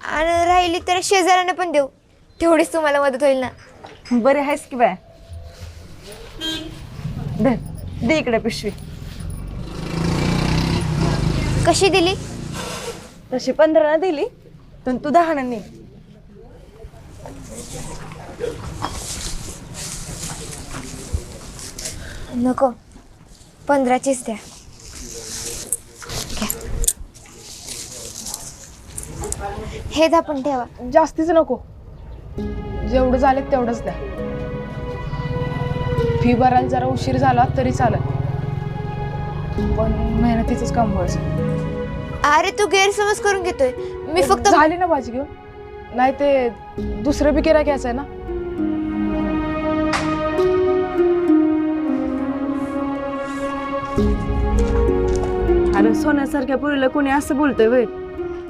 आणि राहिली तर शेजाऱ्यांना पण देऊ, तेवढीच तुम्हाला मदत होईल ना. बरे आहेस की बाय. दे इकडे पिशवी. कशी दिली? तशी 15 दिली, पण तू 10 नाही. नको, 15चीच द्या. घ्या. हे दा पण ठेवा. जास्तीच नको, जेवढं झालं तेवढंच द्या. फी भरायला जरा उशीर झाला तरी चालेल, पण मेहनतीच काम व्हायचं. अरे तू गैरसमज करून घेतोय. मी फक्त झाली ना भाजी घेऊन, नाही ते दुसरं बी किराय घ्यायचंय ना. अरे सोन्यासारख्या पुरीला कोणी असं बोलतोय वय?